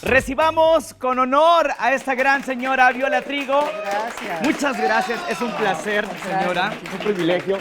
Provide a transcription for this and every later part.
Recibamos con honor a esta gran señora Viola Trigo. Gracias. Muchas gracias, es un placer, señora, es un privilegio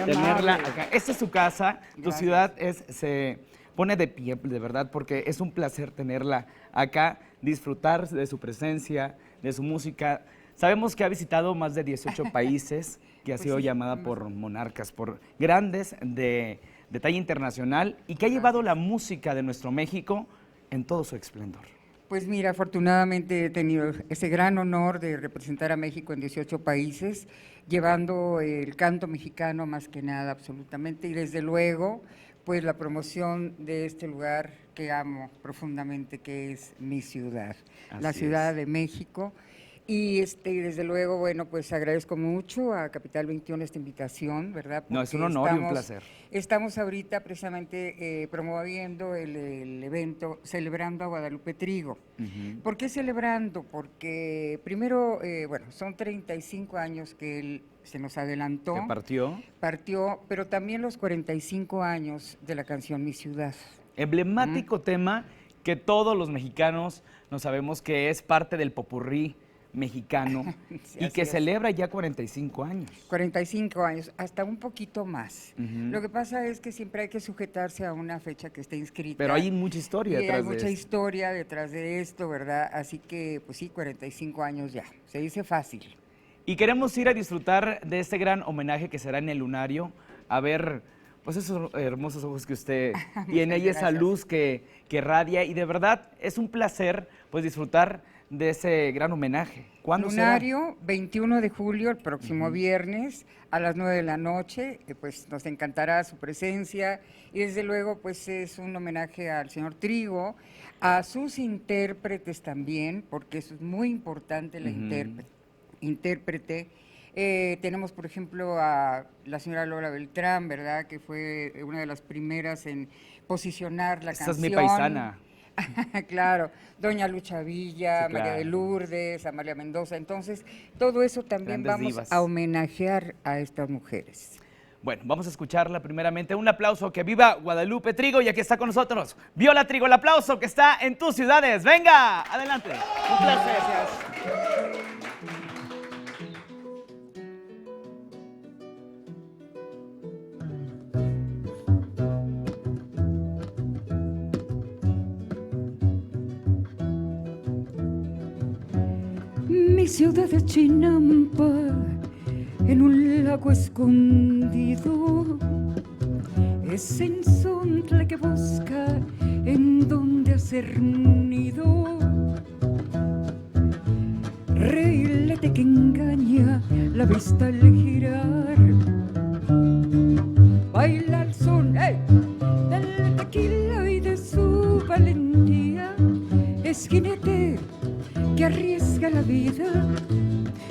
tenerla acá. Esta es su casa, tu ciudad se pone de pie, de verdad, porque es un placer tenerla acá, disfrutar de su presencia, de su música. Sabemos que ha visitado más de 18 países, que ha sido llamada por monarcas, por grandes de talla internacional y que ha llevado la música de nuestro México en todo su esplendor. Pues mira, afortunadamente he tenido ese gran honor de representar a México en 18 países, llevando el canto mexicano más que nada, absolutamente, y desde luego, pues la promoción de este lugar que amo profundamente, que es mi ciudad, la Ciudad de México. Y desde luego, bueno, pues agradezco mucho a Capital 21 esta invitación, ¿verdad? No, es un honor y un placer. Estamos ahorita precisamente promoviendo el evento Celebrando a Guadalupe Trigo. ¿Por qué celebrando? Porque primero, bueno, son 35 años que él se nos adelantó. ¿Que partió? Partió, pero también los 45 años de la canción Mi Ciudad. Emblemático tema que todos los mexicanos no sabemos que es parte del popurrí mexicano sí, y que celebra ya 45 años. 45 años, hasta un poquito más. Lo que pasa es que siempre hay que sujetarse a una fecha que esté inscrita. Pero hay mucha historia detrás de esto. Hay mucha historia detrás de esto, ¿verdad? Así que, pues sí, 45 años ya, se dice fácil. Y queremos ir a disfrutar de este gran homenaje que será en el Lunario, a ver pues esos hermosos ojos que usted tiene y esa luz que radia, y de verdad es un placer pues disfrutar de ese gran homenaje. ¿Cuándo Lunario, será? 21 de julio, el próximo viernes, a las 9 de la noche, pues nos encantará su presencia, y desde luego pues es un homenaje al señor Trigo, a sus intérpretes también, porque eso es muy importante, la intérprete. Tenemos, por ejemplo, a la señora Lola Beltrán, ¿verdad?, que fue una de las primeras en posicionar la canción. Esta es mi paisana. Claro, doña Lucha Villa, sí, María de Lourdes, Amalia Mendoza. Entonces, todo eso también vamos divas a homenajear a estas mujeres. Bueno, vamos a escucharla primeramente. Un aplauso, que viva Guadalupe Trigo, y aquí está con nosotros Viola Trigo, el aplauso que está en tus ciudades. ¡Venga! Adelante. Un placer. Gracias. Mi ciudad de Chinampa, en un lago escondido, es ensontle que busca en donde hacer nido. Reilete que engaña la vista al girar, baila el son del tequila y de su valentía. Es jinete que arriesga la vida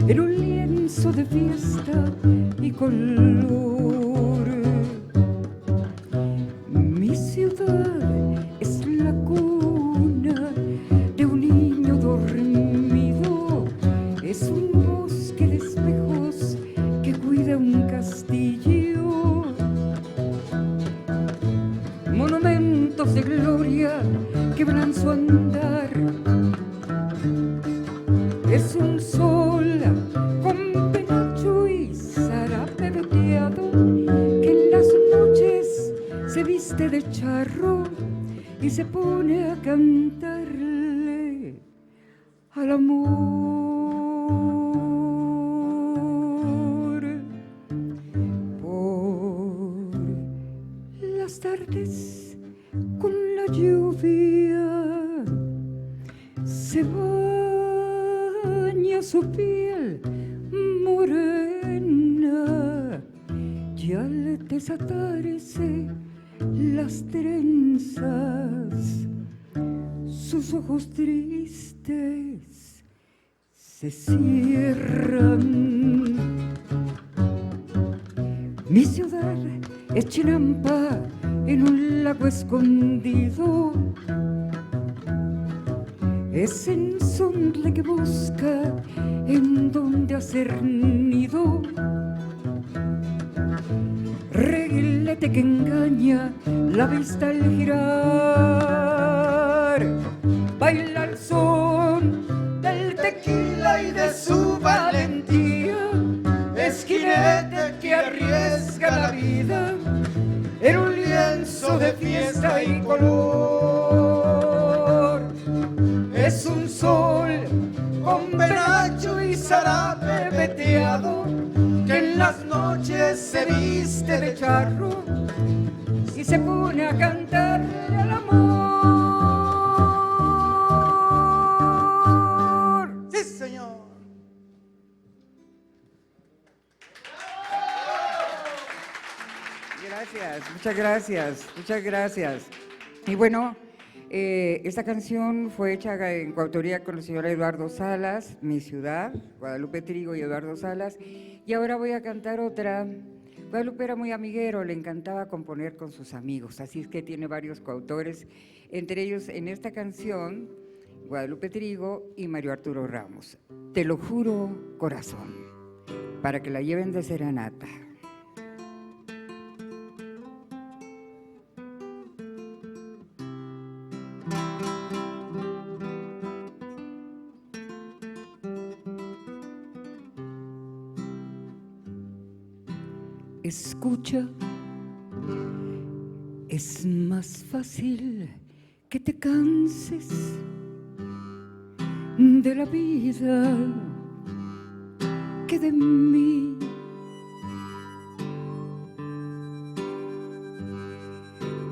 en un lienzo de fiesta y color. Mi ciudad es la cuna de un niño dormido, es un bosque de espejos que cuida un castillo. Monumentos de gloria que van su andar. Es un sol con penacho y zarape veteado que en las noches se viste de charro y se pone a cantarle al amor. Por las tardes con la lluvia se baña su piel morena y al desatarse las trenzas sus ojos tristes se cierran. Mi ciudad es Chinampa, en un lago escondido, es ensontle que busca en donde hacer nido. Reguilete que engaña la vista al girar, baila jinete que arriesga la vida en un lienzo de fiesta y color. Es un sol con penacho y zarape veteado que en las noches se viste de charro y se pone a cantarle al amor. ¡Sí, señor! Gracias, muchas gracias. Y bueno, esta canción fue hecha en coautoría con el señor Eduardo Salas, Mi Ciudad, Guadalupe Trigo y Eduardo Salas. Y ahora voy a cantar otra. Guadalupe era muy amiguero, le encantaba componer con sus amigos, así es que tiene varios coautores, entre ellos en esta canción, Guadalupe Trigo y Mario Arturo Ramos. Te lo juro, corazón, para que la lleven de serenata. Escucha, es más fácil que te canses de la vida que de mí.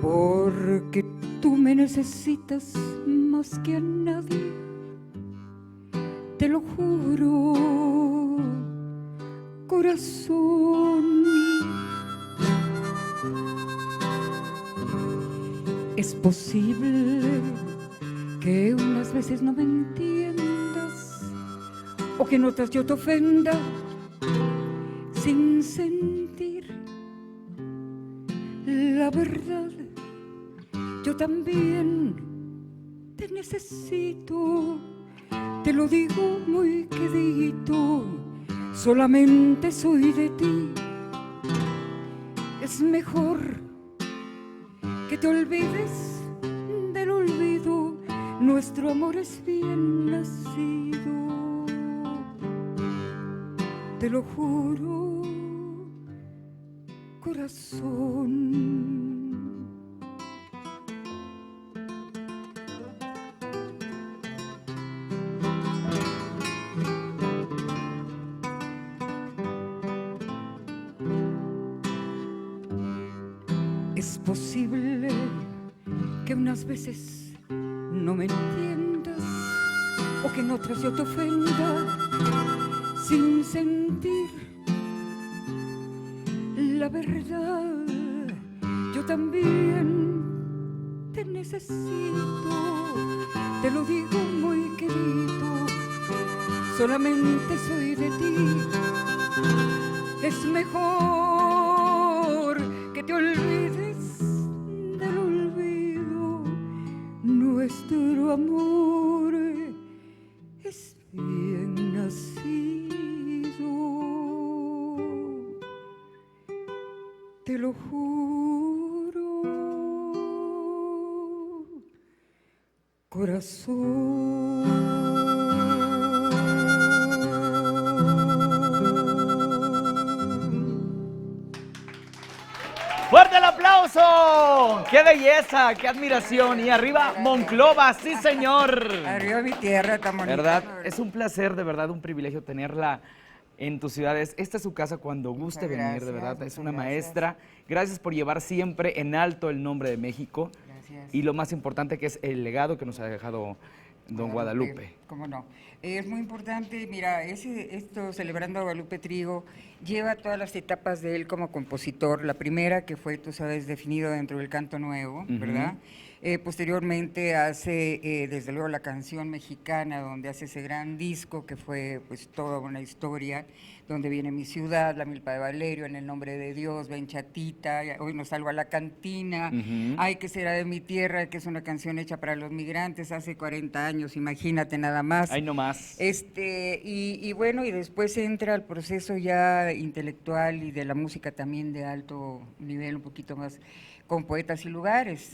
Porque tú me necesitas más que a nadie, te lo juro, corazón. Es posible que unas veces no me entiendas o que en otras yo te ofenda sin sentir la verdad. Yo también te necesito, te lo digo muy quedito, solamente soy de ti. Es mejor que te olvides del olvido, nuestro amor es bien nacido, te lo juro, corazón. Es posible que unas veces no me entiendas o que en otras yo te ofenda sin sentir la verdad. Yo también te necesito, te lo digo muy querido, solamente soy de ti. Es mejor que te olvides del olvido, nuestro amor es bien nacido, te lo juro, corazón. ¡Fuerte el aplauso! ¡Qué belleza! ¡Qué admiración! Y arriba Monclova, sí señor. Arriba mi tierra tan bonita. ¿Verdad? Es un placer, de verdad, un privilegio tenerla en tus ciudades. Esta es su casa cuando guste venir, de verdad. Es una maestra. Gracias por llevar siempre en alto el nombre de México. Gracias. Y lo más importante que es el legado que nos ha dejado don Guadalupe. ¿Cómo no? Es muy importante, mira, esto celebrando a Guadalupe Trigo lleva todas las etapas de él como compositor. La primera que fue, tú sabes, definido dentro del canto nuevo, ¿verdad? Posteriormente hace, desde luego, la canción mexicana, donde hace ese gran disco que fue pues toda una historia, donde viene Mi Ciudad, La Milpa de Valerio, En el Nombre de Dios, Ven Chatita, Hoy no salgo a la cantina, Ay, que será de mi tierra, que es una canción hecha para los migrantes hace 40 años, imagínate nada nada más. Ahí nomás. Y bueno, y después entra el proceso ya intelectual y de la música también de alto nivel, un poquito más con Poetas y Lugares,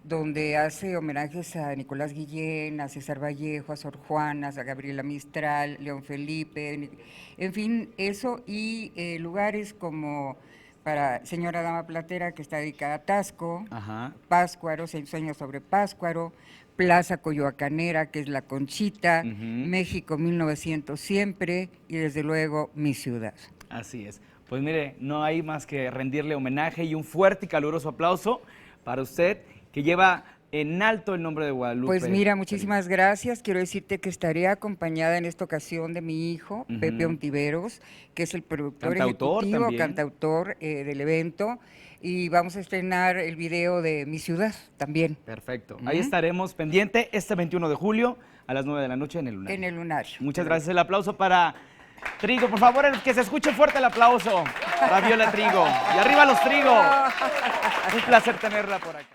donde hace homenajes a Nicolás Guillén, a César Vallejo, a Sor Juana, a Gabriela Mistral, León Felipe, en fin, eso, y lugares como para Señora Dama Platera, que está dedicada a Tasco, Ajá. Páscuaro, Sueños sobre Páscuaro, Plaza Coyoacanera, que es La Conchita, México 1900 siempre, y desde luego Mi Ciudad. Así es. Pues mire, no hay más que rendirle homenaje y un fuerte y caluroso aplauso para usted, que lleva en alto el nombre de Guadalupe. Pues mira, muchísimas gracias. Quiero decirte que estaré acompañada en esta ocasión de mi hijo, Pepe Ontiveros, que es el productor ejecutivo, cantautor del evento, y vamos a estrenar el video de Mi Ciudad también. Perfecto. Ahí estaremos pendiente este 21 de julio a las 9 de la noche en el Lunario. En el Lunario. Muchas gracias. El aplauso para Trigo. Por favor, que se escuche fuerte el aplauso para Viola Trigo. Y arriba los Trigo. Un placer tenerla por acá.